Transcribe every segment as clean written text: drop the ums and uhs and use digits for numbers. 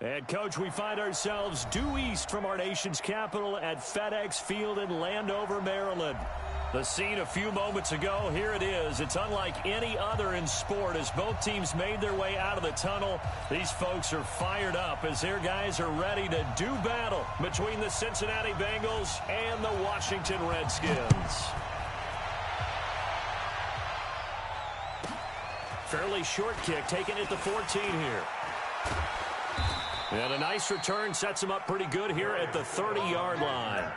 And, Coach, we find ourselves due east from our nation's capital at FedEx Field in Landover, Maryland. The scene a few moments ago, here it is. It's unlike any other in sport as both teams made their way out of the tunnel. These folks are fired up as their guys are ready to do battle between the Cincinnati Bengals and the Washington Redskins. Fairly short kick taken at the 14 here. And a nice return sets him up pretty good here at the 30-yard line.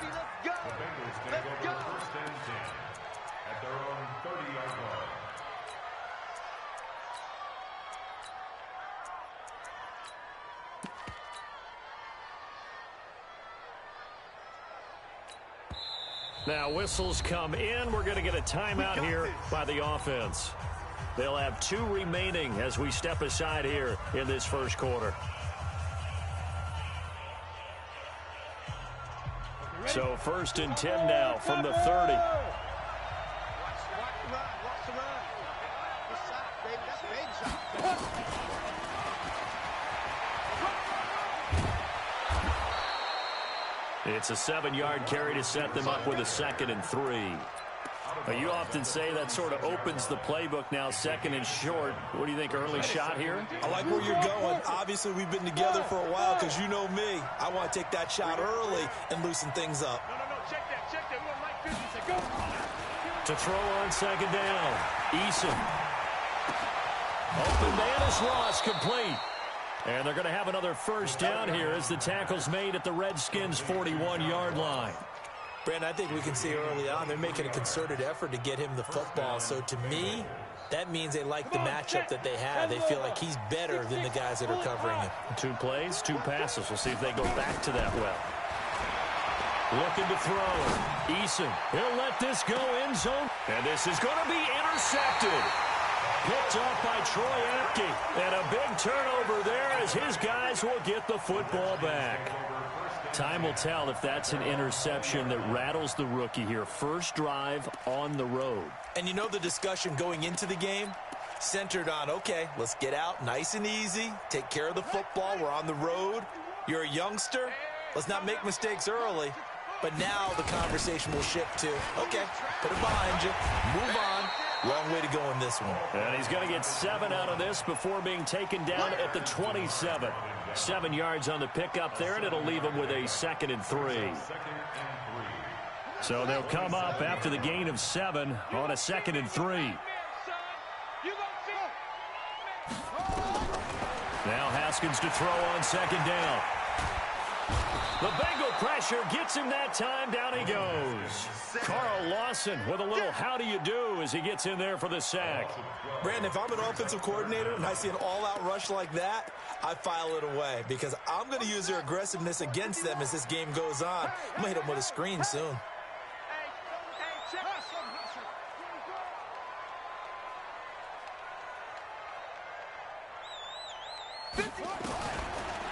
Now whistles come in. We're going to get a timeout here by the offense. They'll have 2 remaining as we step aside here in this first quarter. So 1st and 10 now from the 30. It's a 7-yard carry to set them up with a 2nd and 3. You often say that sort of opens the playbook now, 2nd and short. What do you think, early shot here? I like where you're going. Obviously, we've been together for a while because you know me. I want to take that shot early and loosen things up. No, check that. We want Mike 50. Go. To throw on 2nd down. Eason. Open man is Ross, complete. And they're going to have another 1st down here as the tackle's made at the Redskins' 41-yard line. Brandon, I think we can see early on they're making a concerted effort to get him the football. So to me, that means they like the matchup that they have. They feel like he's better than the guys that are covering him. 2 plays, 2 passes. We'll see if they go back to that well. Looking to throw. Eason. He'll let this go end zone. And this is going to be intercepted. Picked off by Troy Apke. And a big turnover there as his guys will get the football back. Time will tell if that's an interception that rattles the rookie here. First drive on the road. And you know the discussion going into the game? Centered on, okay, let's get out nice and easy. Take care of the football. We're on the road. You're a youngster. Let's not make mistakes early. But now the conversation will shift to, okay, put it behind you. Move on. Wrong way to go in this one. And he's going to get 7 out of this before being taken down at the 27. 7 yards on the pickup there, and it'll leave him with a 2nd and 3. So they'll come up after the gain of 7 on a 2nd and 3. Now Haskins to throw on 2nd down. The Bengal pressure gets him that time. Down he goes. Carl Lawson with a little how do you do as he gets in there for the sack. Brandon, if I'm an offensive coordinator and I see an all-out rush like that, I file it away because I'm going to use their aggressiveness against them as this game goes on. I'm going to hit them with a screen soon.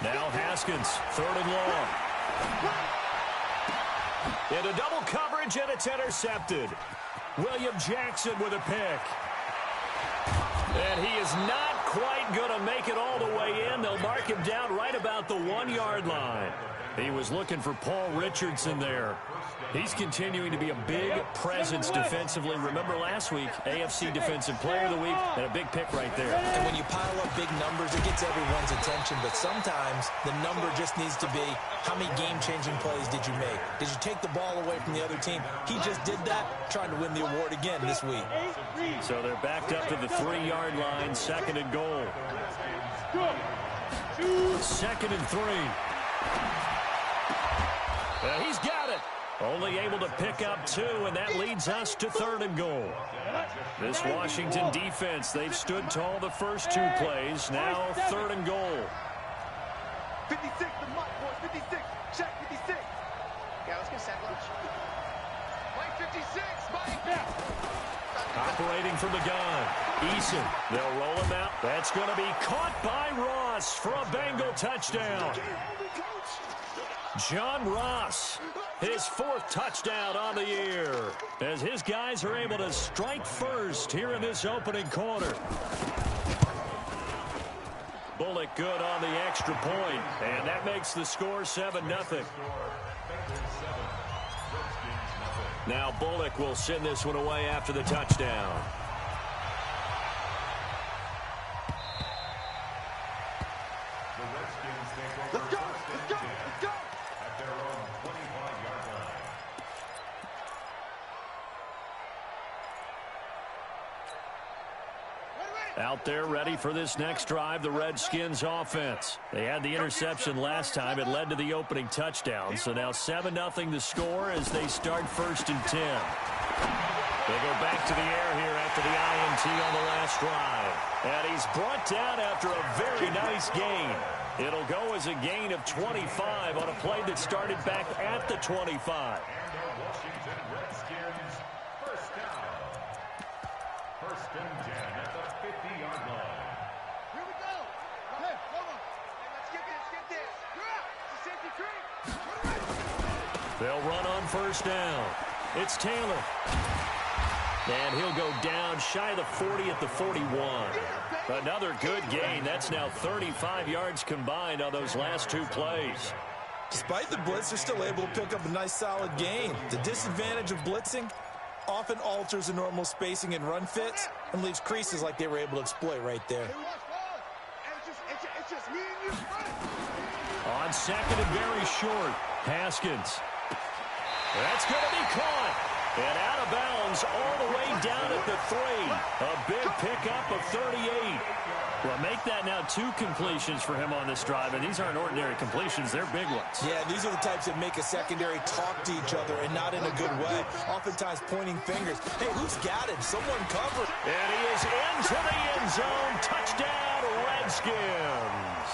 Now Haskins, 3rd and long. Into double coverage, and it's intercepted. William Jackson with a pick. And he is not quite going to make it all the way in. They'll mark him down right about the 1-yard line. He was looking for Paul Richardson there. He's continuing to be a big presence defensively. Remember last week, AFC Defensive Player of the Week, and a big pick right there. And when you pile up big numbers, it gets everyone's attention. But sometimes the number just needs to be, how many game-changing plays did you make? Did you take the ball away from the other team? He just did that, trying to win the award again this week. So they're backed up to the 3-yard line, 2nd and goal. 2nd and 3. He's got it. Only able to pick up 2, and that leads us to 3rd and goal. This Washington defense, they've stood tall the first 2 plays. Now 3rd and goal. 56, the mark, boy. 56. Check 56. Yeah, let's get set lunch. Mike 56, Mike. Yeah. Operating from the gun. Eason. They'll roll him out. That's going to be caught by Ross for a Bengal touchdown. John Ross, his 4th touchdown on the year, as his guys are able to strike first here in this opening quarter. Bullock good on the extra point, and that makes the score 7-0. Now Bullock will send this one away after the touchdown. Let's go, let's go, let's go. At their own 25-yard line. Out there ready for this next drive, the Redskins offense. They had the interception last time. It led to the opening touchdown. So now 7-0 the score as they start 1st and 10. They go back to the air here after the INT on the last drive. And he's brought down after a very nice gain. It'll go as a gain of 25 on a play that started back at the 25. And the Washington Redskins first down. 1st and 10 at the 50-yard line. Here we go. Hey, hold on. Hey, let's get this. You're out. It's a safety cream. They'll run on 1st down. It's Taylor. And he'll go down shy of the 40 at the 41. Another good gain. That's now 35 yards combined on those last 2 plays. Despite the blitz, they're still able to pick up a nice solid gain. The disadvantage of blitzing often alters the normal spacing and run fits and leaves creases like they were able to exploit right there. It's just me and you. On 2nd and very short, Haskins. That's going to be caught. And out of bounds all the way down at the 3. A big pickup of 38. Well, make that now 2 completions for him on this drive, and these aren't ordinary completions. They're big ones. Yeah, these are the types that make a secondary talk to each other and not in a good way. Oftentimes pointing fingers. Hey, who's got it? Someone covered. And he is into the end zone. Touchdown, Redskins.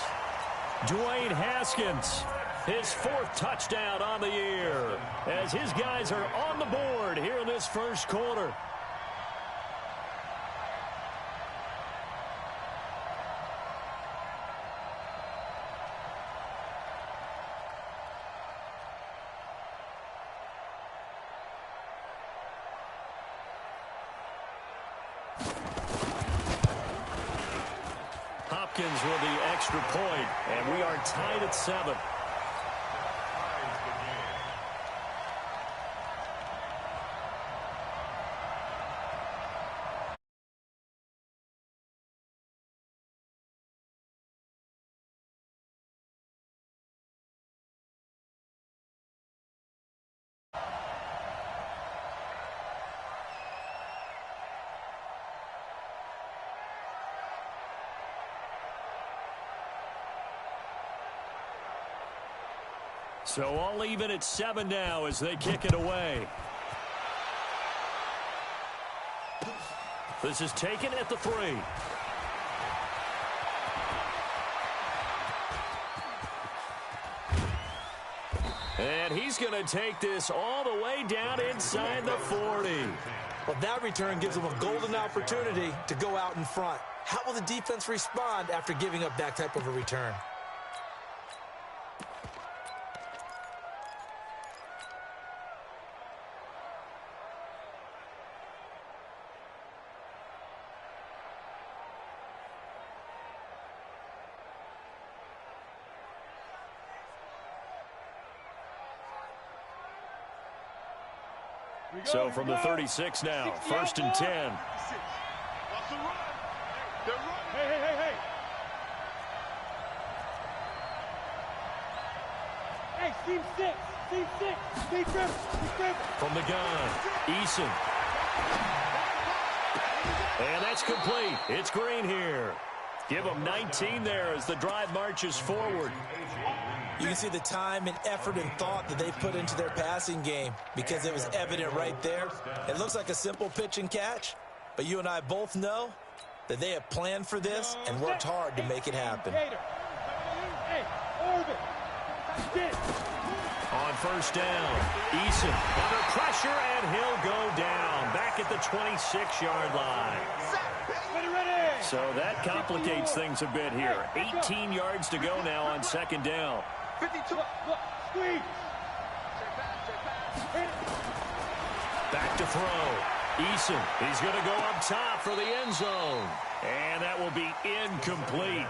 Dwayne Haskins, his 4th touchdown on the year, as his guys are on the board here in this 1st quarter. Hopkins with the extra point, and we are tied at 7. So all even at 7 now as they kick it away. This is taken at the 3. And he's going to take this all the way down inside the 40. Well, that return gives them a golden opportunity to go out in front. How will the defense respond after giving up that type of a return? So from the 36 now, 1st and 10. Hey. Hey, team 6. From the gun, Eason. And that's complete. It's Green here. Give them 19 there as the drive marches forward. You can see the time and effort and thought that they put into their passing game because it was evident right there. It looks like a simple pitch and catch, but you and I both know that they have planned for this and worked hard to make it happen. On 1st down, Eason under pressure, and he'll go down back at the 26-yard line. So that complicates things a bit here. 18 yards to go now on 2nd down. 52. Back to throw. Eason, he's going to go up top for the end zone. And that will be incomplete.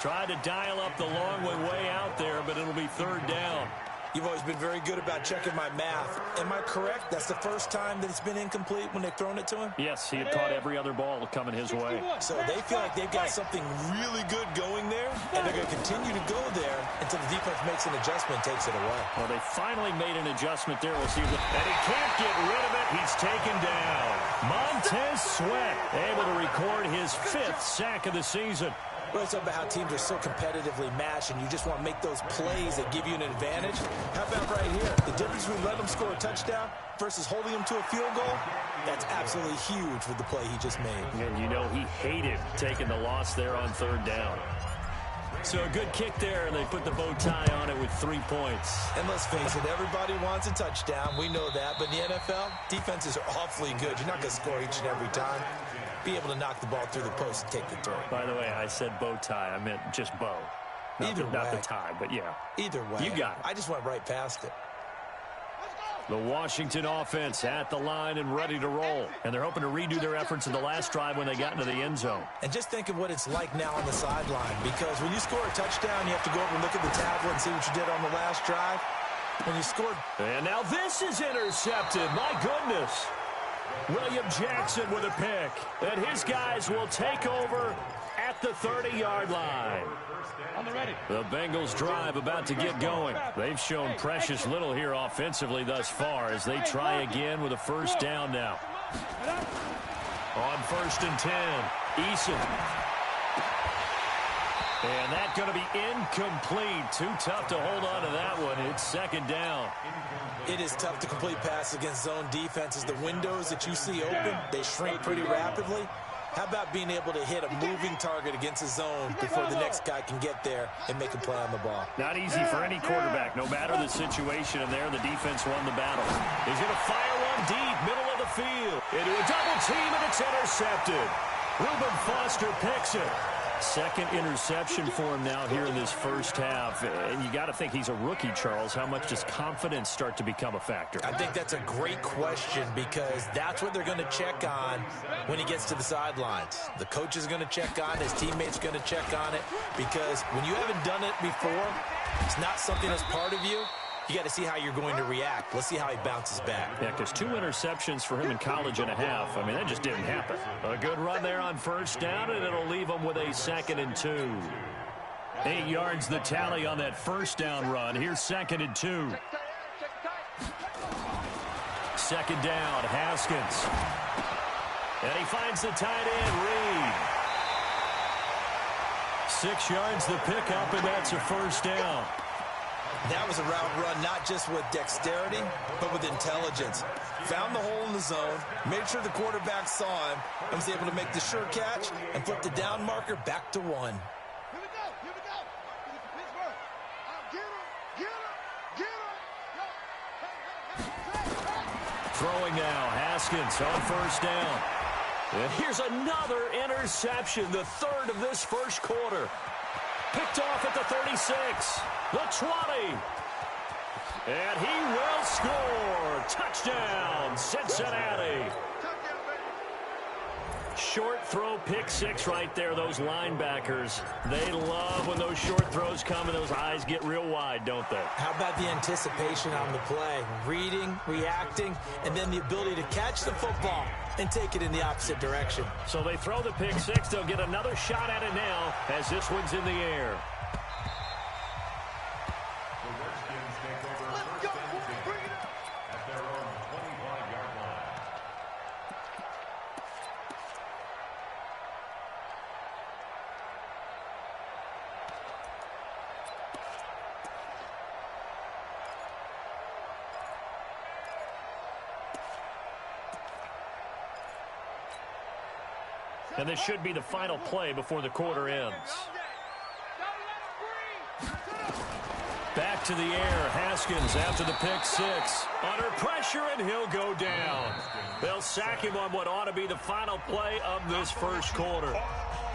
Tried to dial up the long way out there, but it'll be third down. You've always been very good about checking my math. Am I correct? That's the first time that it's been incomplete when they've thrown it to him? Yes, he had caught every other ball coming his way. So they feel like they've got something really good going there, and they're going to continue to go there until the defense makes an adjustment and takes it away. Well, they finally made an adjustment there. We'll see. And he can't get rid of it. He's taken down. Montez Sweat able to record his 5th sack of the season. Well, it's about how teams are so competitively matched, and you just want to make those plays that give you an advantage. How about right here? The difference between letting them score a touchdown versus holding them to a field goal, that's absolutely huge with the play he just made. And you know he hated taking the loss there on third down. So a good kick there, and they put the bow tie on it with 3 points. And let's face it, everybody wants a touchdown. We know that. But in the NFL, defenses are awfully good. You're not going to score each and every time. Be able to knock the ball through the post and take the throw. By the way, I said bow tie. I meant just bow. Not the tie, but yeah. Either way. You got it. I just went right past it. The Washington offense at the line and ready to roll. And they're hoping to redo their efforts in the last drive when they got into the end zone. And just think of what it's like now on the sideline. Because when you score a touchdown, you have to go over and look at the tablet and see what you did on the last drive. When you scored. And now this is intercepted. My goodness. William Jackson with a pick. And his guys will take over at the 30-yard line. On the ready. The Bengals drive about to get going. They've shown precious little here offensively thus far as they try again with a first down now. On 1st and 10, Eason. And that's going to be incomplete. Too tough to hold on to that one. It's 2nd down. It is tough to complete passes against zone defenses. The windows that you see open, they shrink pretty rapidly. How about being able to hit a moving target against a zone before the next guy can get there and make a play on the ball? Not easy for any quarterback, no matter the situation. And there, the defense won the battle. He's going to fire one deep, middle of the field. Into a double team, and it's intercepted. Reuben Foster picks it. 2nd interception for him now here in this first half. And you got to think he's a rookie, Charles. How much does confidence start to become a factor? I think that's a great question because that's what they're going to check on when he gets to the sidelines. The coach is going to check on it. His teammates are going to check on it because when you haven't done it before, it's not something that's part of you. You got to see how you're going to react. Let's see how he bounces back. Yeah, because 2 interceptions for him in college and a half. I mean, that just didn't happen. A good run there on 1st down, and it'll leave him with a 2nd and 2. 8 yards the tally on that 1st down run. Here's 2nd and 2. 2nd down, Haskins. And he finds the tight end, Reed. 6 yards the pickup, and that's a 1st down. That was a route run, not just with dexterity, but with intelligence. Found the hole in the zone, made sure the quarterback saw him, and was able to make the sure catch and flip the down marker back to 1. Here we go. Here we go. Pittsburgh. Get him. Throwing now, Haskins on 1st down. And here's another interception, the 3rd of this first quarter. Picked off at the 36, the 20. And he will score. Touchdown, Cincinnati. Short throw, pick 6 right there. Those linebackers, they love when those short throws come and those eyes get real wide, don't they? How about the anticipation on the play? Reading, reacting, and then the ability to catch the football and take it in the opposite direction. So they throw the pick 6. They'll get another shot at it now as this one's in the air. At their own 25-yard line. And this should be the final play before the quarter ends. Back to the air, Haskins after the pick 6. Under pressure, and he'll go down. They'll sack him on what ought to be the final play of this first quarter.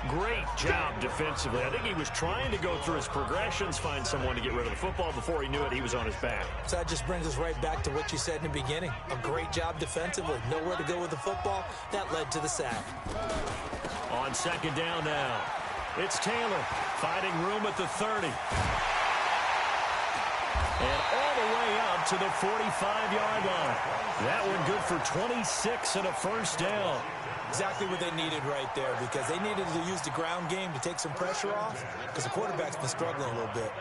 Great job defensively. I think he was trying to go through his progressions, find someone to get rid of the football. Before he knew it, he was on his back. So that just brings us right back to what you said in the beginning. A great job defensively. Nowhere to go with the football. That led to the sack. On 2nd down now. It's Taylor finding room at the 30. And all the way up to the 45-yard line. That one good for 26 and a first down. Exactly what they needed right there, because they needed to use the ground game to take some pressure off, because the quarterback's been struggling a little bit.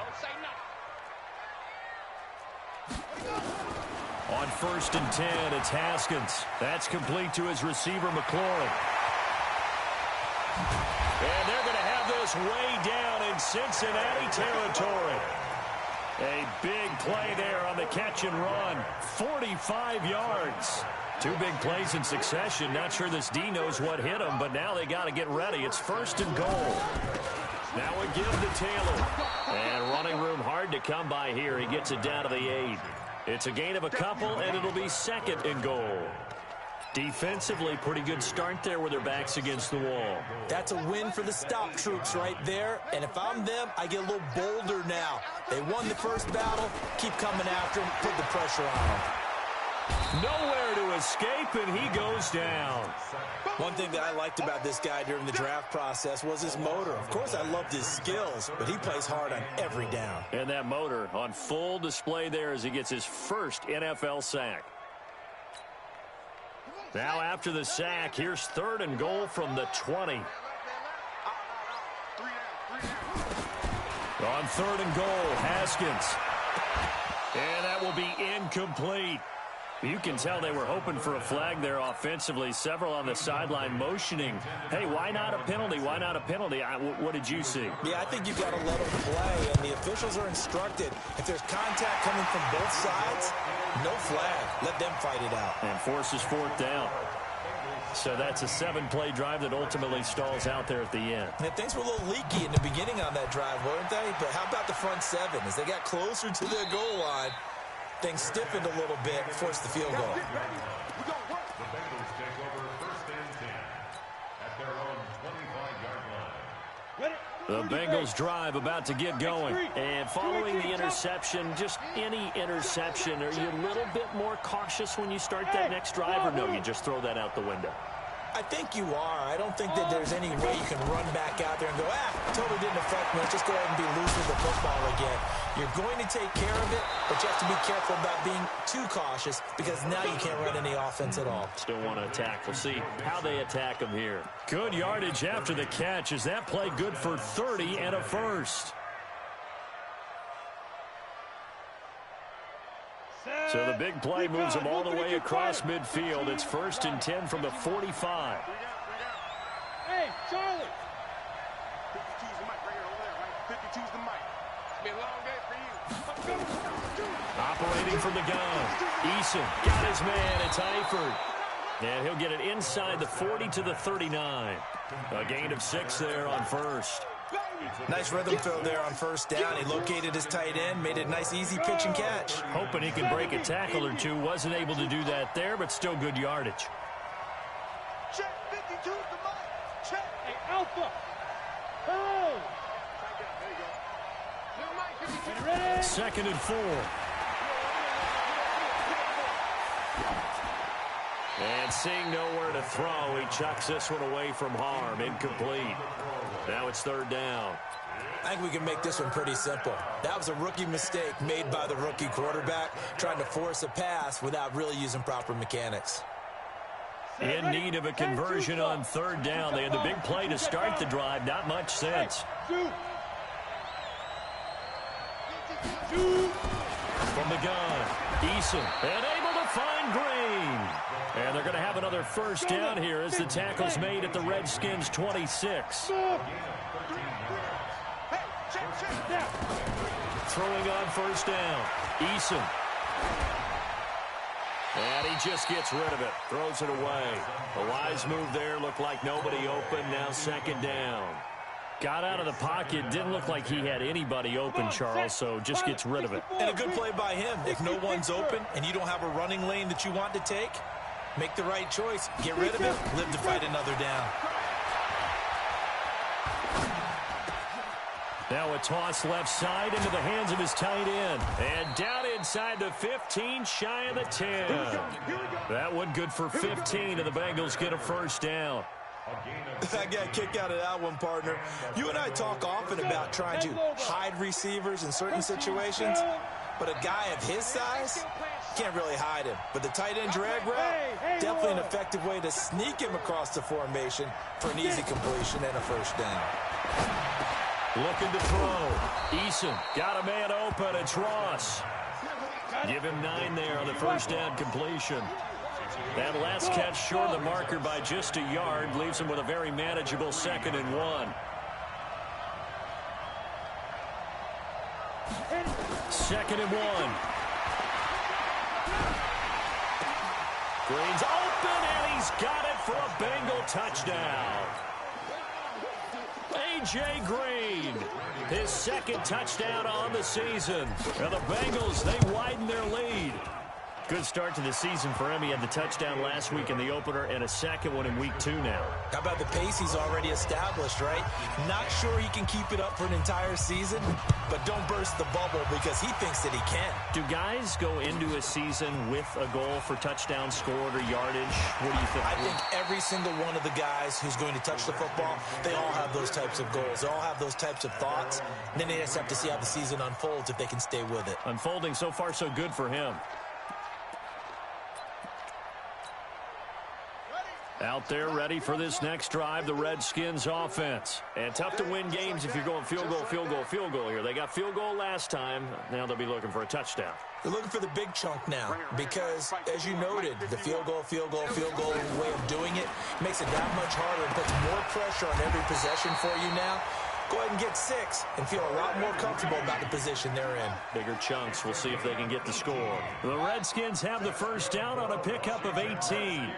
On 1st and 10, it's Haskins. That's complete to his receiver, McLaurin. And they're going to have this way down in Cincinnati territory. A big play there on the catch and run. 45 yards. 2 big plays in succession. Not sure this D knows what hit him, but now they got to get ready. It's 1st and goal. Now again to Taylor. And running room hard to come by here. He gets it down to the 8. It's a gain of a couple, and it'll be 2nd and goal. Defensively, pretty good start there with their backs against the wall. That's a win for the stop troops right there. And if I'm them, I get a little bolder now. They won the first battle. Keep coming after them. Put the pressure on them. Nowhere to escape, and he goes down. One thing that I liked about this guy during the draft process was his motor. Of course, I loved his skills, but he plays hard on every down. And that motor on full display there as he gets his first NFL sack. Now after the sack, here's 3rd and goal from the 20. On 3rd and goal, Haskins. And that will be incomplete. You can tell they were hoping for a flag there offensively. Several on the sideline motioning. Hey, why not a penalty? Why not a penalty? What did you see? Yeah, I think you've got to let them play, and the officials are instructed. If there's contact coming from both sides, no flag. Let them fight it out. And forces 4th down. So that's a 7-play drive that ultimately stalls out there at the end. And things were a little leaky in the beginning on that drive, weren't they? But how about the front 7? As they got closer to their goal line, things stiffened a little bit, forced the field goal. The Bengals take over 1st and 10 at their own 25-yard line. The Bengals drive about to get going. And following the interception, just any interception, are you a little bit more cautious when you start that next drive, or no, you just throw that out the window? I think you are. I don't think that there's any way you can run back out there and go, totally didn't affect me. Let's just go ahead and be loose with the football again. You're going to take care of it, but you have to be careful about being too cautious, because now you can't run any offense at all. Still want to attack. We'll see how they attack them here. Good yardage after the catch. Is that play good for 30 and a first? So the big play moves them all the way across midfield. It's 1st and 10 from the 45. Hey, Charlie. 52's the mic right here over there, right? 52's the mic. It's been a long day for you. Operating from the gun. Eason got his man. It's Eifert. And he'll get it inside the 40 to the 39. A gain of 6 there on 1st. Nice rhythm throw there on 1st down. He located his tight end, made it a nice, easy pitch and catch. Hoping he can break a tackle or two. Wasn't able to do that there, but still good yardage. Check, 52's the mic. Check. Hey, Alpha. Oh. There you go. 2nd and 4. And seeing nowhere to throw, he chucks this one away from harm. Incomplete. Now it's 3rd down. I think we can make this one pretty simple. That was a rookie mistake made by the rookie quarterback, trying to force a pass without really using proper mechanics. In need of a conversion on 3rd down. They had the big play to start the drive. Not much sense. From the gun, Eason, and able to find Green. And they're going to have another 1st down here as the tackle's made at the Redskins' 26. Throwing on 1st down, Eason. And he just gets rid of it, throws it away. A wise move there, looked like nobody open, now 2nd down. Got out of the pocket, didn't look like he had anybody open, Charles, so just gets rid of it. And a good play by him. If no one's open and you don't have a running lane that you want to take, make the right choice. Get rid of it. Live to fight another down. Now a toss left side into the hands of his tight end. And down inside the 15, shy of the 10. That one good for 15, and the Bengals get a 1st down. I got a kick out of that one, partner. You and I talk often about trying to hide receivers in certain situations, but a guy of his size can't really hide him. But the tight end drag route, definitely an effective way to sneak him across the formation for an easy completion and a first down. Looking to throw. Eason got a man open. It's Ross. Give him 9 there on the first down completion. That last catch short of the marker by just a yard leaves him with a very manageable 2nd and 1. 2nd and 1. Green's open, and he's got it for a Bengal touchdown. A.J. Green, his 2nd touchdown on the season. And the Bengals, they widen their lead. Good start to the season for him. He had the touchdown last week in the opener and a 2nd one in week 2 now. How about the pace he's already established, right? Not sure he can keep it up for an entire season, but don't burst the bubble because he thinks that he can. Do guys go into a season with a goal for touchdown scored or yardage? What do you think? I think every single one of the guys who's going to touch the football, they all have those types of goals. They all have those types of thoughts. And then they just have to see how the season unfolds if they can stay with it. Unfolding so far so good for him. Out there ready for this next drive, the Redskins offense. And tough to win games if you're going field goal, field goal, field goal here. They got field goal last time. Now they'll be looking for a touchdown. They're looking for the big chunk now because, as you noted, the field goal way of doing it makes it that much harder and puts more pressure on every possession for you now. Go ahead and get 6 and feel a lot more comfortable about the position they're in. Bigger chunks. We'll see if they can get the score. The Redskins have the first down on a pickup of 18.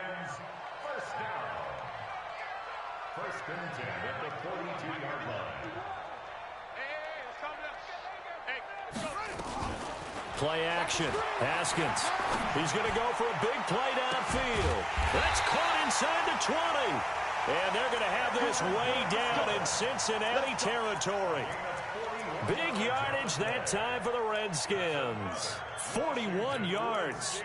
First and 10 at the 42-yard line. Play action. Haskins. He's going to go for a big play downfield. That's caught inside the 20. And they're going to have this way down in Cincinnati territory. Big yardage that time for the Redskins. 41 yards.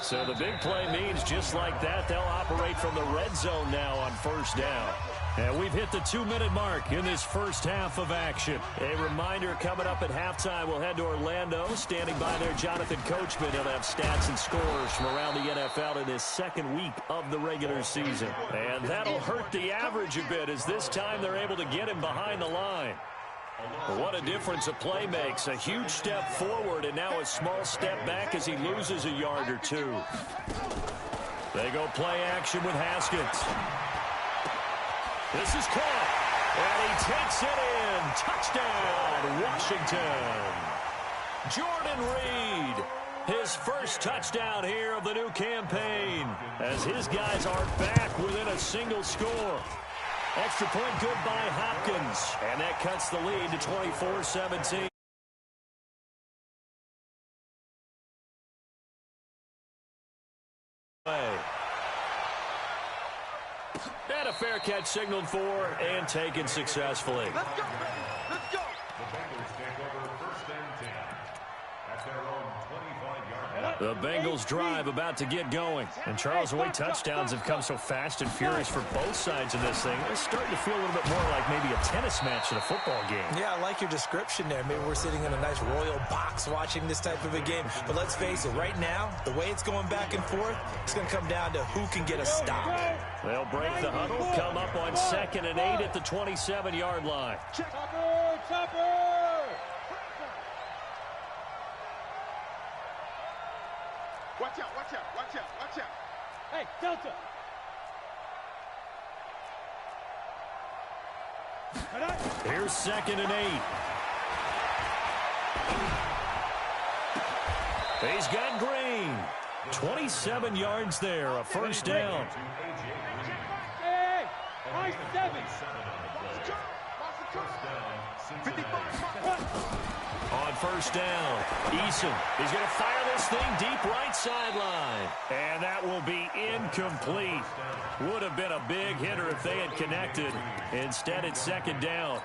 So the big play means just like that, they'll operate from the red zone now on first down. And we've hit the 2-minute mark in this first half of action. A reminder coming up at halftime, we'll head to Orlando. Standing by there, Jonathan Coachman. He'll have stats and scores from around the NFL in this 2nd week of the regular season. And that'll hurt the average a bit as this time they're able to get him behind the line. What a difference a play makes. A huge step forward and now a small step back as he loses a yard or 2. They go play action with Haskins. This is caught. And he takes it in. Touchdown, Washington. Jordan Reed, his first touchdown here of the new campaign as his guys are back within a single score. Extra point good by Hopkins. And that cuts the lead to 24-17. And a fair catch signaled for and taken successfully. Let's go, let's go. The Bengals take over first and 10 at their own 25-yard line. The Bengals drive about to get going. And Charles, the way touchdowns have come so fast and furious for both sides of this thing, it's starting to feel a little bit more like maybe a tennis match in a football game. Yeah, I like your description there. Maybe we're sitting in a nice royal box watching this type of a game. But let's face it, right now, the way it's going back and forth, it's going to come down to who can get a stop. They'll break the huddle, come up on 2nd and 8 at the 27-yard line. Watch out, watch out, watch out, watch out. Hey, Delta. Here's 2nd and 8. He's got Green. 27 yards there, a first down. Hey, high 7. On first down, Eason. He's going to fire this thing deep right sideline. And that will be incomplete. Would have been a big hitter if they had connected. Instead, it's 2nd down.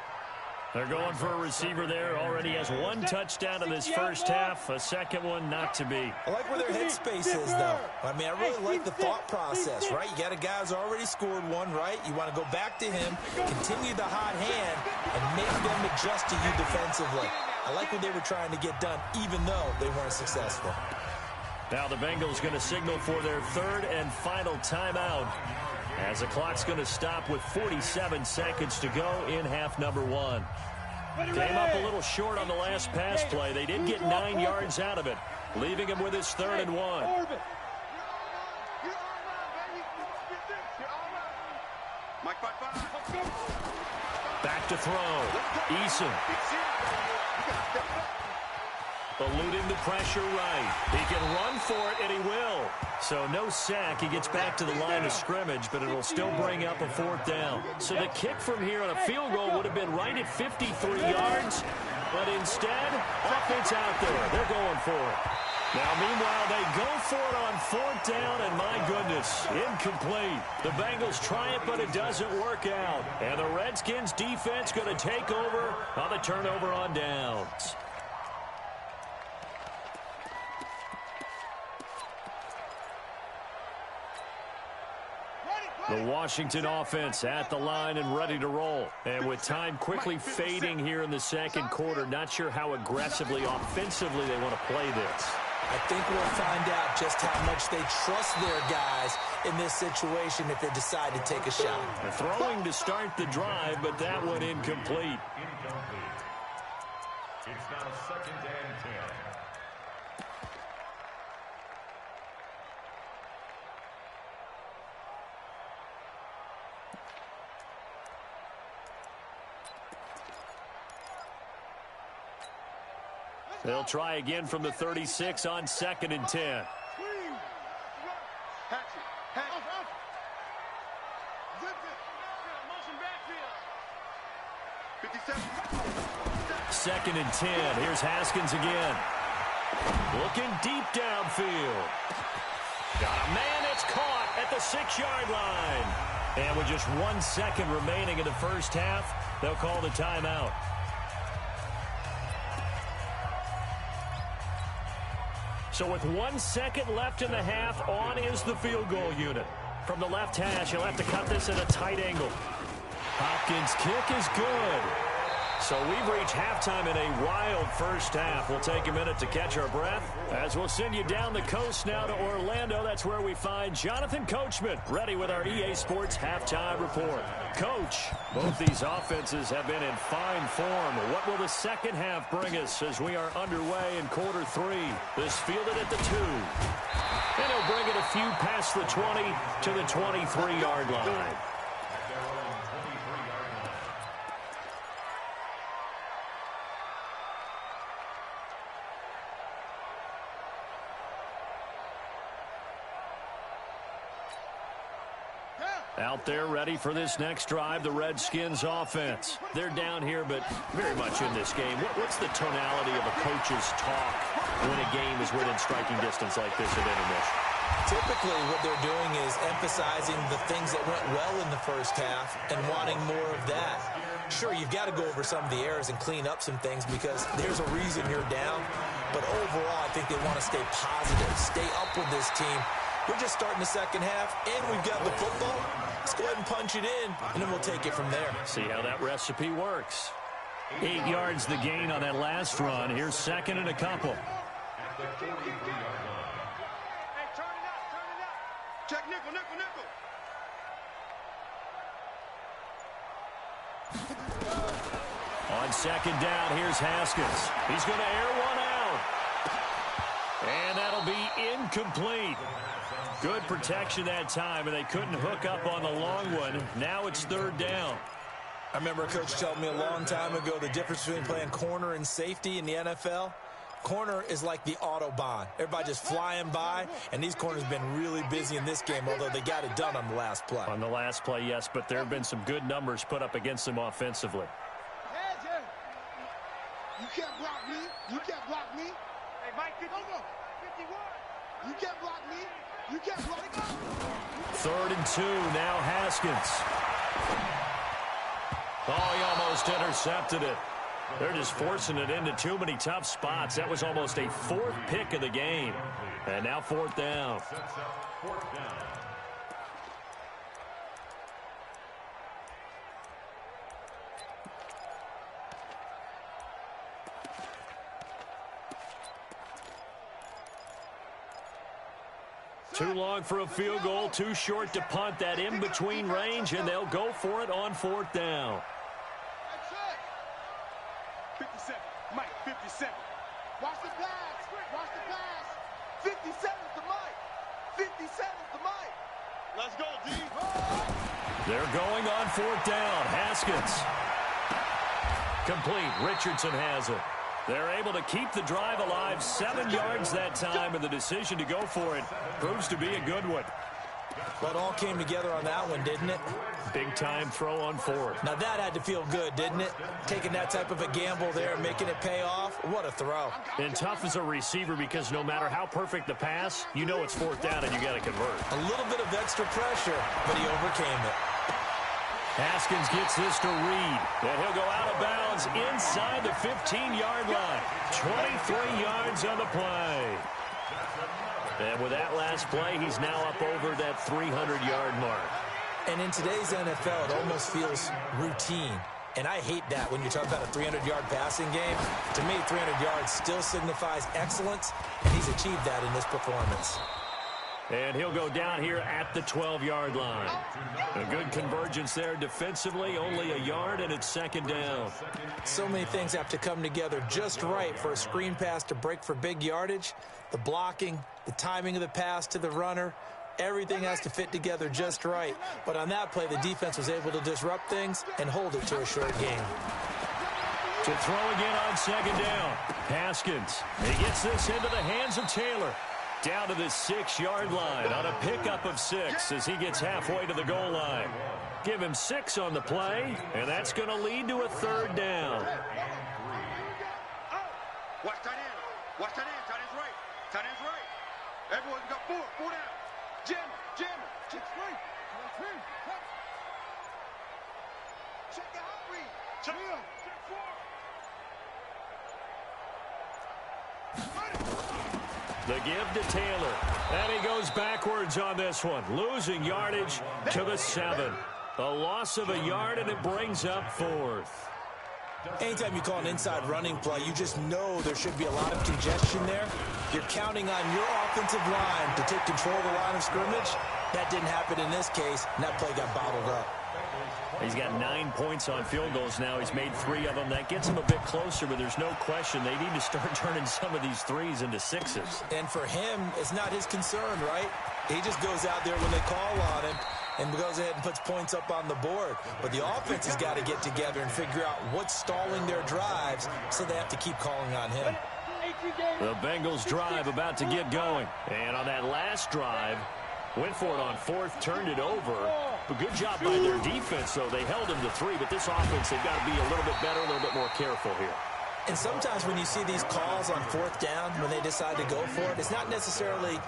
They're going for a receiver there. Already has one touchdown in this first half. A second one not to be. I like where their headspace is, though. I mean, I really like the thought process, right? You got a guy who's already scored one, right? You want to go back to him, continue the hot hand, and make them adjust to you defensively. I like what they were trying to get done, even though they weren't successful. Now the Bengals going to signal for their third and final timeout, as the clock's going to stop with 47 seconds to go in half number one. Came up a little short on the last pass play. They did get 9 yards out of it, leaving him with his 3rd and 1. Back to throw. Eason. Eluding the pressure right. He can run for it, and he will. So no sack. He gets back to the line of scrimmage, but it'll still bring up a 4th down. So the kick from here on a field goal would have been right at 53 yards. But instead, offense out there. They're going for it. Now, meanwhile, they go for it on 4th down, and my goodness, incomplete. The Bengals try it, but it doesn't work out. And the Redskins defense going to take over on the turnover on downs. The Washington offense at the line and ready to roll. And with time quickly fading here in the second quarter, not sure how aggressively, offensively they want to play this. I think we'll find out just how much they trust their guys in this situation if they decide to take a shot. Throwing to start the drive, but that one incomplete. It's now 2nd and 10. They'll try again from the 36 on 2nd and 10. Second and 10. Here's Haskins again. Looking deep downfield. Got a man that's caught at the 6-yard line. And with just 1 second remaining in the first half, they'll call the timeout. So with 1 second left in the half, on is the field goal unit. From the left hash, he'll have to cut this at a tight angle. Hopkins' kick is good. So we've reached halftime in a wild first half. We'll take a minute to catch our breath as we'll send you down the coast now to Orlando. That's where we find Jonathan Coachman, ready with our EA Sports halftime report. Coach, both these offenses have been in fine form. What will the second half bring us as we are underway in quarter 3? This fielded at the 2. And he'll bring it a few past the 20 to the 23-yard line. Out there ready for this next drive, the Redskins offense. They're down here, but very much in this game. What's the tonality of a coach's talk when a game is within striking distance like this at intermission? Typically, what they're doing is emphasizing the things that went well in the first half and wanting more of that. Sure, you've got to go over some of the errors and clean up some things because there's a reason you're down. But overall, I think they want to stay positive, stay up with this team. We're just starting the second half, and we've got the football. Let's go ahead and punch it in, and then we'll take it from there. See how that recipe works. 8 yards the gain on that last run. Here's 2nd and a couple. At the 43-yard line. Hey, turn it up. Check nickel, nickel, nickel. On 2nd down, here's Haskins. He's going to air one out. And that'll be incomplete. Good protection that time, and they couldn't hook up on the long one. Now it's 3rd down. I remember a coach told me a long time ago the difference between playing corner and safety in the NFL. Corner is like the Autobahn. Everybody just flying by, and these corners have been really busy in this game, although they got it done on the last play. On the last play, yes, but there have been some good numbers put up against them offensively. You can't block me. You can't block me. Hey, Mike, 51. You can't block me. You can't block me. 3rd and 2, now Haskins. Oh, he almost almost intercepted it. They're just forcing it into too many tough spots. That was almost a fourth pick of the game. And now fourth down. Fourth down. Too long for a field goal, too short to punt. That in-between range, and they'll go for it on fourth down. 57. Mike, 57. Watch the pass. Watch the pass. 57's the Mike. 57's the Mike. Let's go, D. They're going on fourth down. Haskins. Complete. Richardson has it. They're able to keep the drive alive. 7 yards that time, and the decision to go for it proves to be a good one. Well, it all came together on that one, didn't it? Big-time throw on fourth. Now, that had to feel good, didn't it? Taking that type of a gamble there and making it pay off. What a throw. And tough as a receiver because no matter how perfect the pass, you know it's fourth down and you got to convert. A little bit of extra pressure, but he overcame it. Haskins gets this to Reed, and he'll go out of bounds inside the 15-yard line. 23 yards on the play. And with that last play, he's now up over that 300-yard mark. And in today's NFL, it almost feels routine. And I hate that when you talk about a 300-yard passing game. To me, 300 yards still signifies excellence, and he's achieved that in this performance. And he'll go down here at the 12-yard line. A good convergence there defensively, only a yard, and it's second down. So many things have to come together just right for a screen pass to break for big yardage. The blocking, the timing of the pass to the runner, everything has to fit together just right. But on that play, the defense was able to disrupt things and hold it to a short game. To throw again on second down. Haskins. He gets this into the hands of Taylor. Down to the 6-yard line on a pickup of 6 as he gets halfway to the goal line. Give him 6 on the play, and that's going to lead to a third down. Watch tight end. Watch tight end. Tight end's right. Tight end's right. Everyone's got 4. 4 down. Jam him. Jam him. Check three. Check the out read. Check him. Check 4. The give to Taylor. And he goes backwards on this one. Losing yardage to the 7. A loss of a yard, and it brings up fourth. Anytime you call an inside running play, you just know there should be a lot of congestion there. You're counting on your offensive line to take control of the line of scrimmage. That didn't happen in this case, and that play got bottled up. He's got 9 points on field goals now. He's made 3 of them. That gets him a bit closer, but there's no question they need to start turning some of these 3s into 6s. And for him, it's not his concern, right? He just goes out there when they call on him and goes ahead and puts points up on the board. But the offense has got to get together and figure out what's stalling their drives, so they have to keep calling on him. The Bengals drive about to get going. And on that last drive, went for it on fourth, turned it over. But good job by their defense, though. They held him to 3, but this offense, they've got to be a little bit better, a little bit more careful here. And sometimes when you see these calls on fourth down, when they decide to go for it, it's not necessarily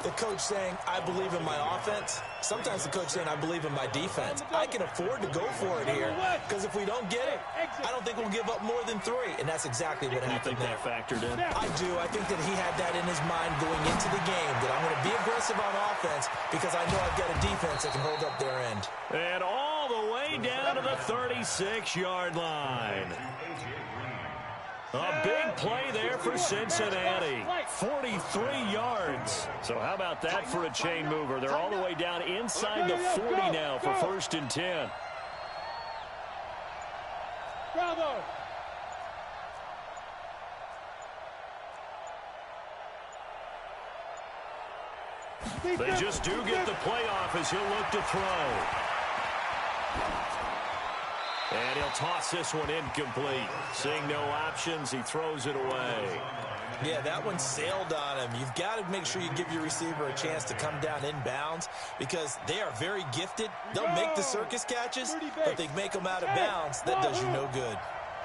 the coach saying, I believe in my offense. Sometimes the coach saying, I believe in my defense. I can afford to go for it here, because if we don't get it, I don't think we'll give up more than 3. And that's exactly what happened there. You think that factored in? I do. I think that he had that in his mind going into the game, that I'm going to be aggressive on offense because I know I've got a defense that can hold up their end. And all the way down to the 36-yard line. A big play there for Cincinnati. 43 yards. So how about that for a chain mover? They're all the way down inside the 40 now for 1st and 10. Bravo. They just do get the playoff as he'll look to throw. And he'll toss this one incomplete. Seeing no options, he throws it away. Yeah, that one sailed on him. You've got to make sure you give your receiver a chance to come down inbounds because they are very gifted. They'll make the circus catches, but if they make them out of bounds, that does you no good.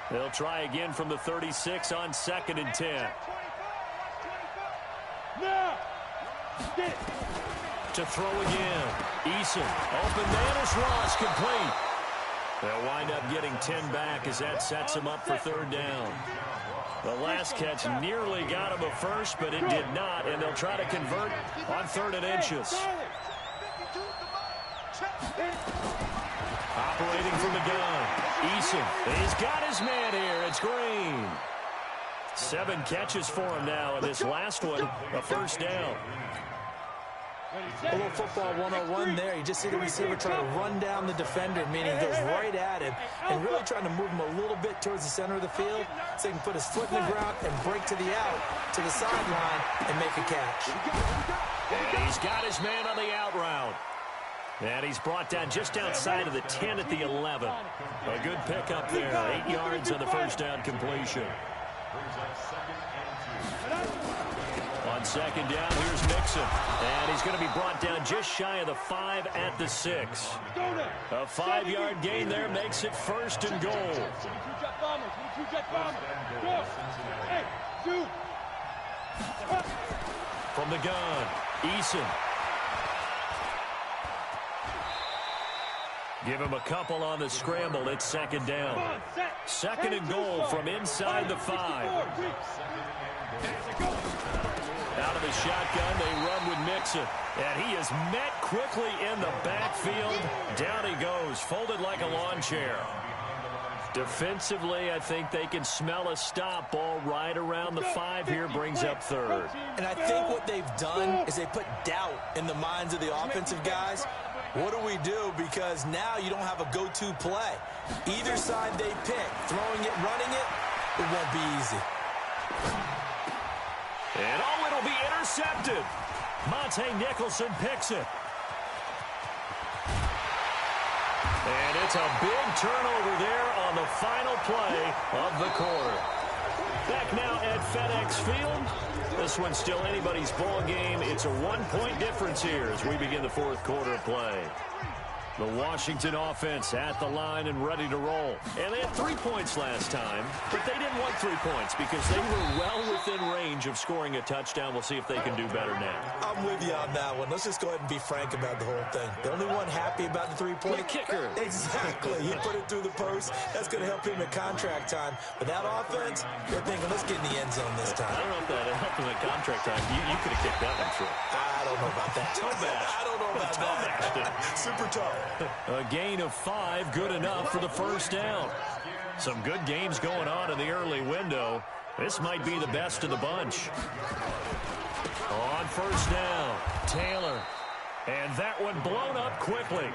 They'll try again from the 36 on 2nd and 10. To throw again. Eason. Open man is Ross, complete. They'll wind up getting 10 back as that sets them up for third down. The last catch nearly got him a first, but it did not, and they'll try to convert on 3rd and inches. Operating from the gun, Eason. He's got his man here. It's Green. 7 catches for him now, and this last one, a first down. A little football 101 there. You just see the receiver trying to run down the defender, meaning he goes right at him and really trying to move him a little bit towards the center of the field so he can put his foot in the ground and break to the out, to the sideline, and make a catch. And he's got his man on the out route. And he's brought down just outside of the 10 at the 11. A good pickup there. 8 yards on the first down completion. On second down, here's Mixon. And he's going to be brought down just shy of the 5 at the 6. A 5-yard gain there makes it 1st and goal. From the gun, Eason. Give him a couple on the scramble. It's second down. 2nd and goal from inside the 5. Out of the shotgun, they run with Mixon. And he is met quickly in the backfield. Down he goes, folded like a lawn chair. Defensively, I think they can smell a stop. Ball right around the 5 here, brings up 3rd. And I think what they've done is they put doubt in the minds of the offensive guys. What do we do? Because now you don't have a go-to play. Either side they pick, throwing it, running it, it won't be easy. And oh, it'll be intercepted. Monte Nicholson picks it. And it's a big turnover there on the final play of the quarter. Back now at FedEx Field. This one's still anybody's ball game. It's a 1-point difference here as we begin the 4th quarter of play. The Washington offense at the line and ready to roll. And they had 3 points last time, but they didn't want 3 points because they were well within range of scoring a touchdown. We'll see if they can do better now. I'm with you on that one. Let's just go ahead and be frank about the whole thing. The only one happy about the 3-point kicker. Exactly. He put it through the post. That's going to help him in contract time. But that offense, they're thinking, let's get in the end zone this time. I don't know if that helped him in contract time. You could have kicked that one through. I don't know about that. I don't know about that. Super tough. A gain of 5, good enough for the first down. Some good games going on in the early window. This might be the best of the bunch. On first down, Taylor. And that one blown up quickly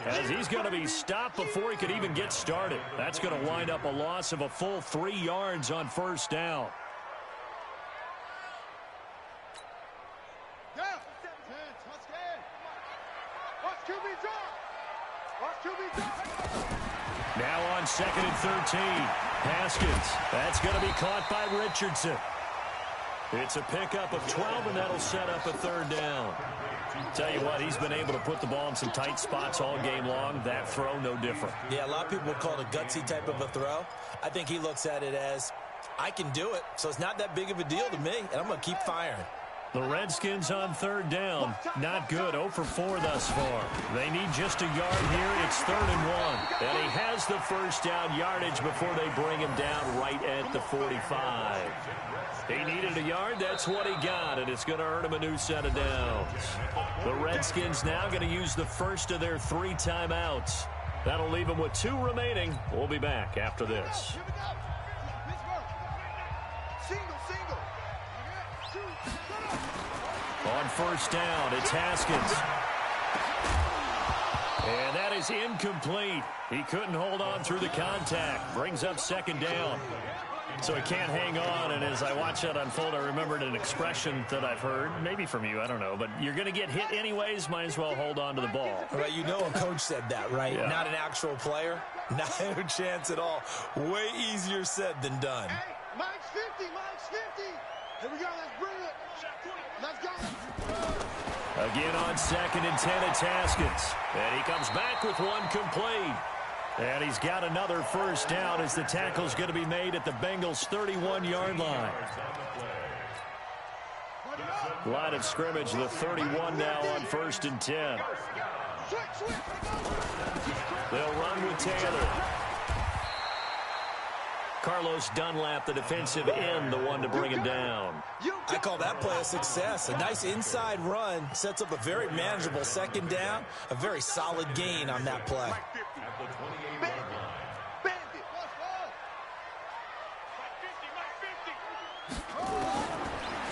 as he's going to be stopped before he could even get started. That's going to wind up a loss of a full 3 yards on first down. Now on 2nd and 13. Haskins. That's going to be caught by Richardson. It's a pickup of 12, and that'll set up a 3rd down. Tell you what, he's been able to put the ball in some tight spots all game long. That throw, no different. Yeah, a lot of people call it a gutsy type of a throw. I think he looks at it as, I can do it, so it's not that big of a deal to me, and I'm going to keep firing. The Redskins on 3rd down. Not good. 0 for 4 thus far. They need just a yard here. It's 3rd and 1. And he has the first down yardage before they bring him down right at the 45. He needed a yard. That's what he got, and it's going to earn him a new set of downs. The Redskins now going to use the first of their 3 timeouts. That'll leave them with 2 remaining. We'll be back after this. On first down, it's Haskins. And that is incomplete. He couldn't hold on through the contact. Brings up 2nd down. So he can't hang on, and as I watch that unfold, I remembered an expression that I've heard, maybe from you, I don't know, but you're going to get hit anyways, might as well hold on to the ball. Right, you know a coach said that, right? Yeah. Not an actual player. Not a chance at all. Way easier said than done. Hey, Mike's 50, Mike's 50. Here we go, let's bring it. Let's go. Again on 2nd and 10, it's Haskins. And he comes back with one complete. And he's got another first down as the tackle's going to be made at the Bengals' 31-yard line. Line of scrimmage, the 31 now on 1st and 10. They'll run with Taylor. Carlos Dunlap, the defensive end, the one to bring him down. I call that play a success. A nice inside run sets up a very manageable second down. A very solid gain on that play.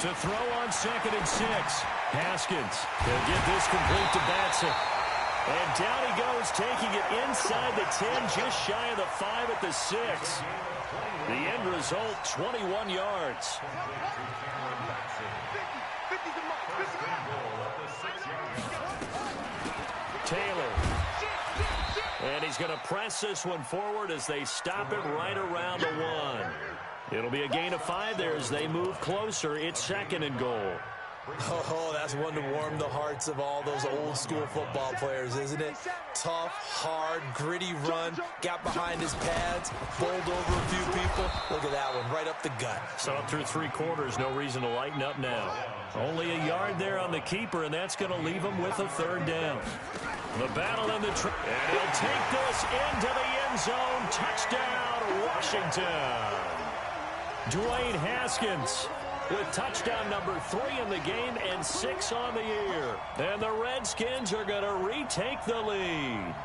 To throw on 2nd and 6. Haskins. He'll get this complete to Batson. And down he goes, taking it inside the 10, just shy of the 5 at the 6. The end result, 21 yards. Taylor. And he's going to press this one forward as they stop it right around the 1. It'll be a gain of 5 there as they move closer. It's 2nd and goal. Oh, that's one to warm the hearts of all those old-school football players, isn't it? Tough, hard, gritty run, got behind his pads, bowled over a few people. Look at that one, right up the gut. So up through 3 quarters, no reason to lighten up now. Only a yard there on the keeper, and that's going to leave him with a 3rd down. The battle in the and he'll take this into the end zone. Touchdown, Washington. Dwayne Haskins with touchdown number 3 in the game and 6 on the year. And the Redskins are going to retake the lead.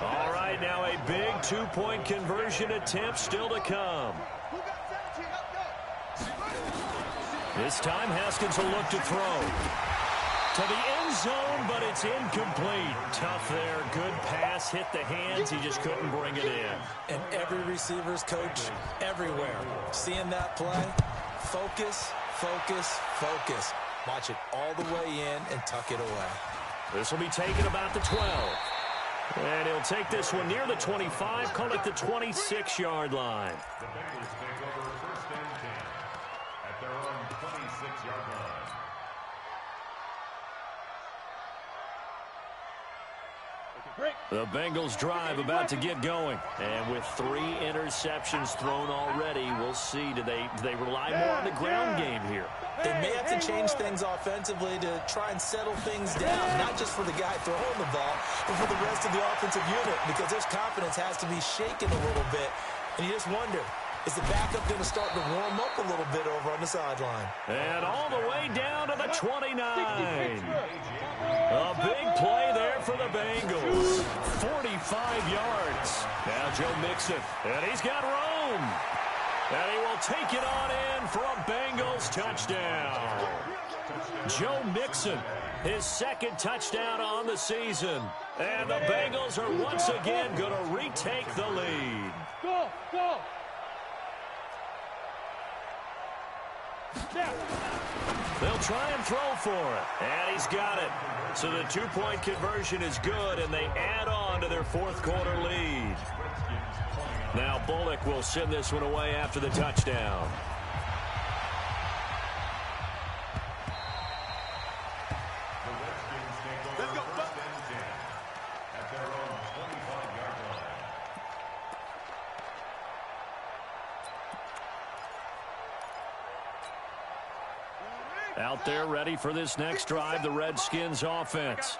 All right, now a big 2-point conversion attempt still to come. This time Haskins will look to throw. To the end zone, but it's incomplete. Tough there. Good pass. Hit the hands. He just couldn't bring it in. And every receiver's coach everywhere. Seeing that play, focus, focus, focus. Watch it all the way in and tuck it away. This will be taken about the 12. And he'll take this one near the 25. Call it the 26-yard line. The Bengals take over 1st and 10 at their own 26-yard line. The Bengals drive about to get going. And with 3 interceptions thrown already, we'll see. Do they rely more on the ground game here? They may have to change things offensively to try and settle things down, not just for the guy throwing the ball, but for the rest of the offensive unit, because their confidence has to be shaken a little bit. And you just wonder, is the backup going to start to warm up a little bit over on the sideline? And all the way down to the 29. A big play there for the Bengals. 45 yards. Now Joe Mixon. And he's got room. And he will take it on in for a Bengals touchdown. Joe Mixon, his 2nd touchdown on the season. And the Bengals are once again going to retake the lead. Go, go. They'll try and throw for it. And he's got it. So the 2-point conversion is good, and they add on to their 4th quarter lead. Now Bullock will send this one away after the touchdown. Let's go. 1st and 10 at their own 25-yard line. Out there ready for this next drive, the Redskins offense.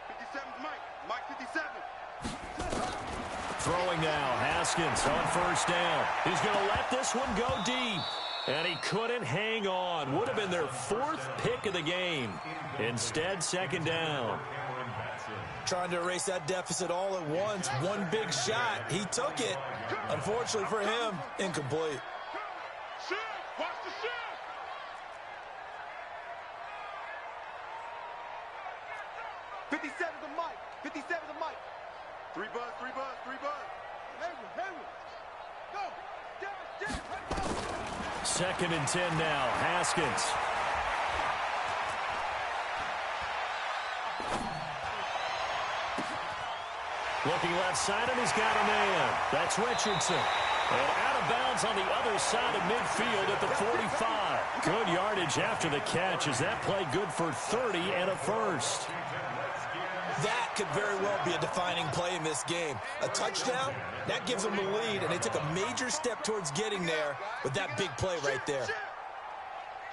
57's Mike 57. Throwing now, Haskins on 1st down. He's going to let this one go deep. And he couldn't hang on. Would have been their 4th pick of the game. Instead, 2nd down. Trying to erase that deficit all at once. One big shot. He took it. Unfortunately for him, incomplete. Shift! Watch the shift! '57's a Mike. 57's a Mike. 3 buzz, 3 buzz, 3 buzz. Hayward. Go! Go! 2nd and 10 now. Haskins. Looking left side, and he's got a man. That's Richardson. And out of bounds on the other side of midfield at the 45. Good yardage after the catch. Is that play good for 30 and a 1st? That could very well be a defining play in this game. A touchdown, that gives them the lead, and they took a major step towards getting there with that big play right there.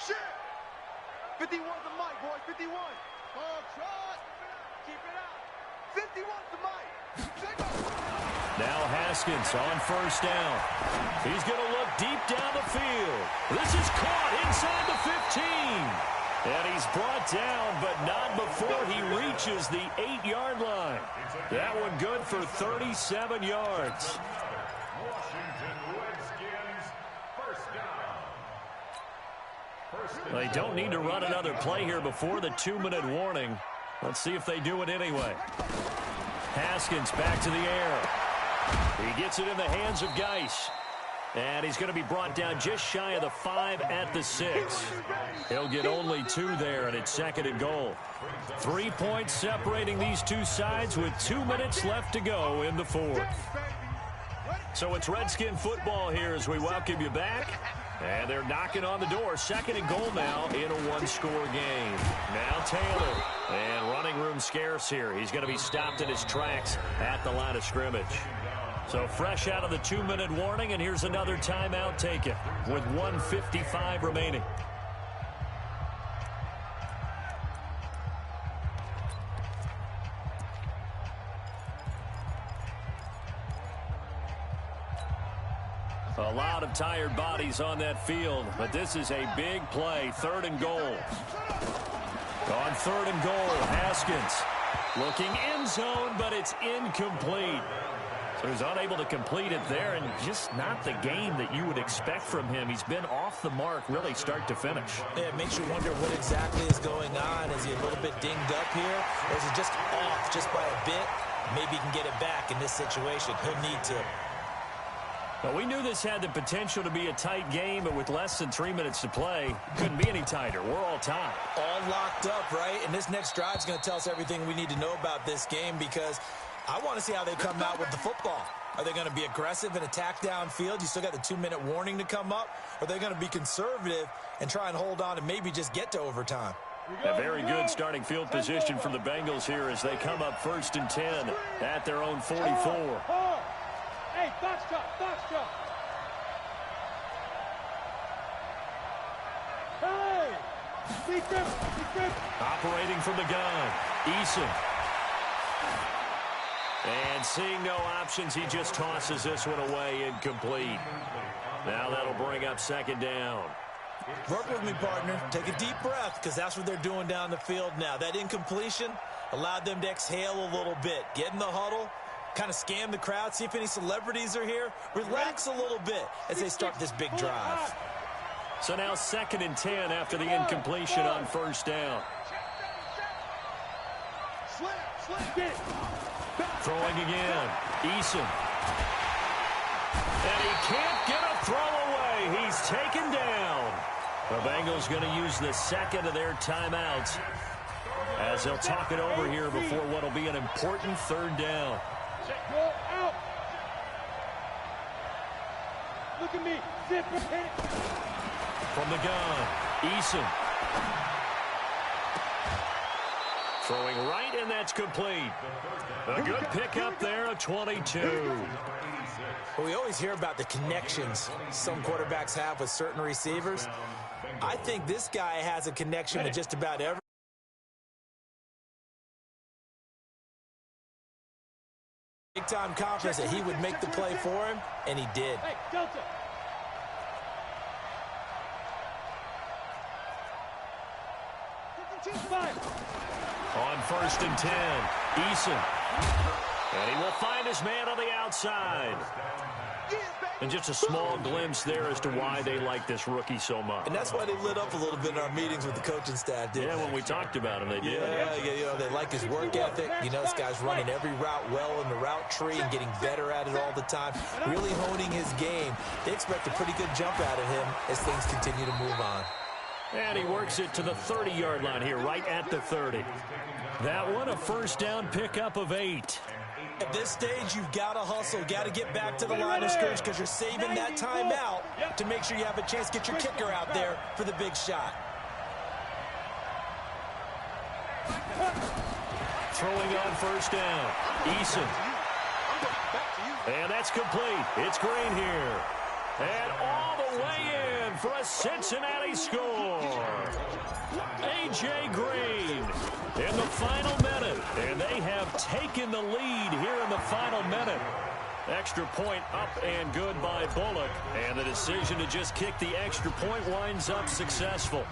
Shit. 51's the mic, boys. 51. Oh, trot. Keep it up. 51's the mic. Now Haskins on first down. He's going to look deep down the field. This is caught inside the 15. And he's brought down, but not before he reaches the 8-yard line. That one good for 37 yards. Washington Redskins, first down. They don't need to run another play here before the 2-minute warning. Let's see if they do it anyway. Haskins back to the air. He gets it in the hands of Geis. And he's going to be brought down just shy of the 5 at the 6. He'll get only 2 there, and it's 2nd and goal. 3 points separating these two sides with 2 minutes left to go in the 4th. So it's Redskin football here as we welcome you back. And they're knocking on the door. 2nd and goal now in a one-score game. Now Taylor. And running room scarce here. He's going to be stopped in his tracks at the line of scrimmage. So fresh out of the 2-minute warning, and here's another timeout taken with 1:55 remaining. A lot of tired bodies on that field, but this is a big play. 3rd and goal. On 3rd and goal, Haskins looking end zone, but it's incomplete. So he's unable to complete it there, and just not the game that you would expect from him. He's been off the mark really start to finish. Yeah, it makes you wonder what exactly is going on. Is he a little bit dinged up here, or is he just off just by a bit? Maybe he can get it back in this situation. He'll need to. Well, we knew this had the potential to be a tight game, but with less than 3 minutes to play, couldn't be any tighter. We're all tied. All locked up, right? And this next drive is going to tell us everything we need to know about this game, because I want to see how they come out with the football. Are they going to be aggressive and attack downfield? You still got the 2-minute warning to come up? Or are they going to be conservative and try and hold on and maybe just get to overtime? A very good starting field position for the Bengals here as they come up 1st and 10 at their own 44. Hey, box drop, box drop. Hey! Big grip, big grip. Operating from the gun, Eason. And seeing no options, he just tosses this one away incomplete. Now that'll bring up 2nd down. Work with me, partner. Take a deep breath, because that's what they're doing down the field now. That incompletion allowed them to exhale a little bit. Get in the huddle, kind of scan the crowd, see if any celebrities are here. Relax a little bit as they start this big drive. So now 2nd and 10 after the incompletion on 1st down. Throwing again. Eason. And he can't get a throw away. He's taken down. The Bengals going to use the 2nd of their timeouts as they'll talk it over here before what will be an important 3rd down. Go out. Look at me. Zip, hit it. From the gun, Eason. Throwing right, and that's complete. A good pickup there, a 22. Well, we always hear about the connections some quarterbacks have with certain receivers. I think this guy has a connection with just about every. Big-time confidence that he would make the play for him, and he did. Hey, Delta. On 1st and 10, Eason. And he will find his man on the outside. And just a small glimpse there as to why they like this rookie so much. And that's why they lit up a little bit in our meetings with the coaching staff, didn't they? When we talked about him, they did. Yeah, they like his work ethic. You know, this guy's running every route well in the route tree and getting better at it all the time, really honing his game. They expect a pretty good jump out of him as things continue to move on. And he works it to the 30-yard line here, right at the 30. That one, a 1st down pickup of 8. At this stage, you've got to hustle, got to get back to the line of scrimmage because you're saving that time out to make sure you have a chance to get your kicker out there for the big shot. throwing on first down. Eason. And that's complete. It's Green here. And all the way in for a Cincinnati score. A.J. Green in the final minute. And they have taken the lead here in the final minute. Extra point up and good by Bullock. And the decision to just kick the extra point winds up successful.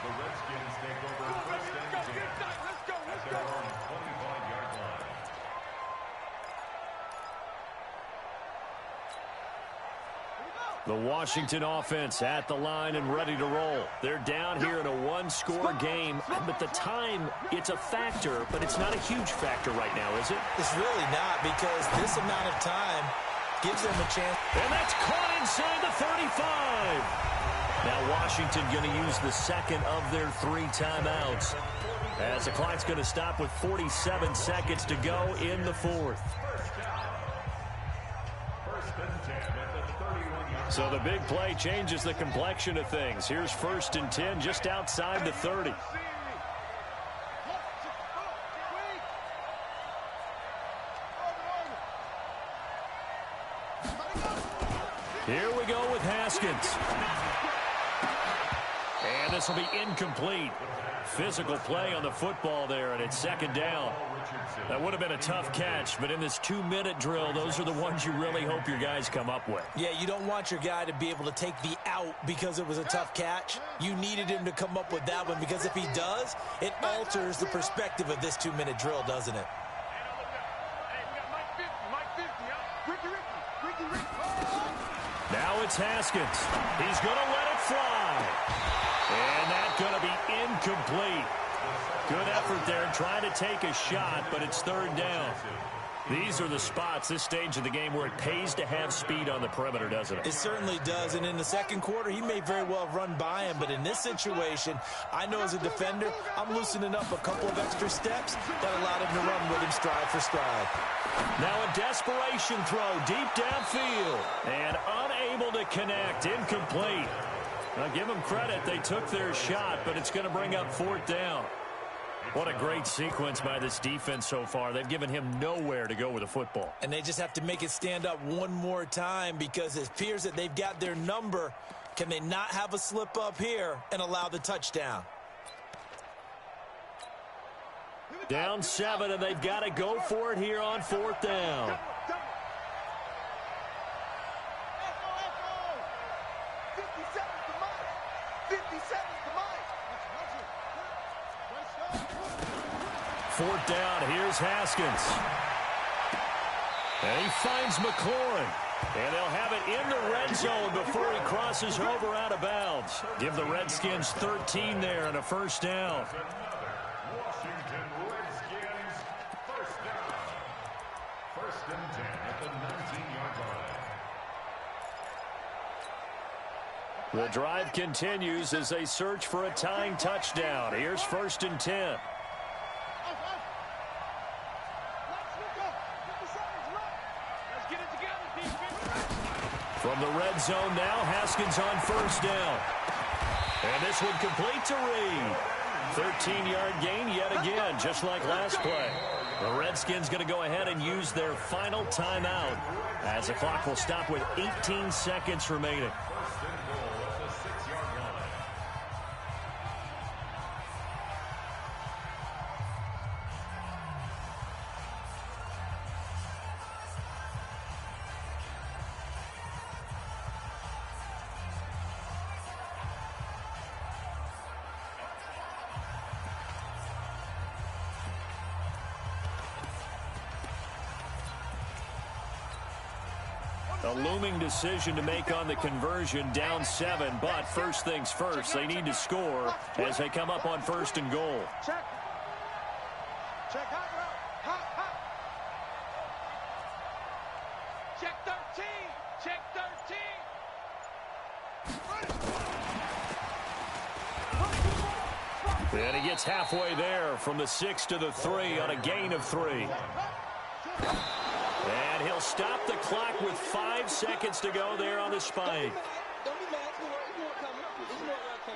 The Redskins take over first and 10 at their own 25-yard line. The Washington offense at the line and ready to roll. They're down here in a one-score game, but the time, it's a factor, but it's not a huge factor right now, is it? It's really not, because this amount of time gives them a chance. And that's caught inside the 35. Now Washington going to use the second of their 3 timeouts, as the clock's going to stop with 47 seconds to go in the 4th. First and 10 at the 31-yard. So the big play changes the complexion of things. Here's first and 10 just outside the 30. Here we go with Haskins. And this will be incomplete. Physical play on the football there, and it's second down. That would have been a tough catch, but in this 2-minute drill, those are the ones you really hope your guys come up with. Yeah, you don't want your guy to be able to take the out because it was a tough catch. You needed him to come up with that one, because if he does, it alters the perspective of this 2-minute drill, doesn't it? Now it's Haskins. He's going to let it fly. And that's going to be incomplete. Good effort there trying to take a shot, but it's third down. These are the spots, this stage of the game, where it pays to have speed on the perimeter, doesn't it? It certainly does, and in the second quarter, he may very well have run by him, but in this situation, I know as a defender, I'm loosening up a couple of extra steps that allowed him to run with him stride for stride. Now a desperation throw deep downfield, and unable to connect, incomplete. Now give them credit, they took their shot, but it's going to bring up fourth down. What a great sequence by this defense so far. They've given him nowhere to go with the football. And they just have to make it stand up one more time, because it appears that they've got their number. Can they not have a slip up here and allow the touchdown? Down 7, and they've got to go for it here on fourth down. Fourth down, here's Haskins. And he finds McLaurin. And they'll have it in the red zone before he crosses over out of bounds. Give the Redskins 13 there and a first down. Washington Redskins, first down. First and 10 at the 19-yard line. The drive continues as they search for a tying touchdown. Here's first and 10. From the red zone now, Haskins on first down. And this one complete to Reed. 13-yard gain yet again, just like last play. The Redskins going to go ahead and use their final timeout as the clock will stop with 18 seconds remaining. First and goal at the 6-yard line. A looming decision to make on the conversion, down 7, but first things first, they need to score as they come up on first and goal. Check. Check hot route. Hot. Check 13. Check 13. And he gets halfway there from the 6 to the 3 on a gain of 3. And he'll stop the clock with 5 seconds to go there on the spike. Don't be mad. It's more coming. It's more coming.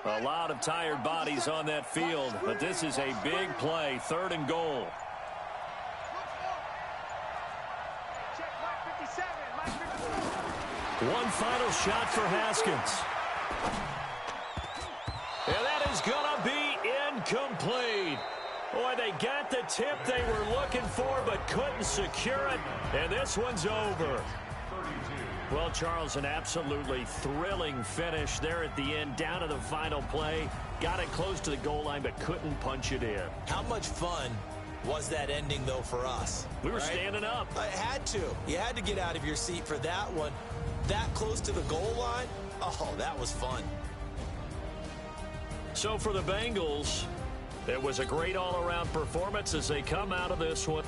A lot of tired bodies on that field, but this is a big play, 3rd and goal. One final shot for Haskins. And that is going to be incomplete. Boy, they got the tip they were looking for, but couldn't secure it. And this one's over. Well, Charles, an absolutely thrilling finish there at the end, down to the final play. Got it close to the goal line, but couldn't punch it in. How much fun was that ending, though, for us? We were standing up. I had to. You had to get out of your seat for that one. That close to the goal line? Oh, that was fun. So for the Bengals, it was a great all-around performance as they come out of this one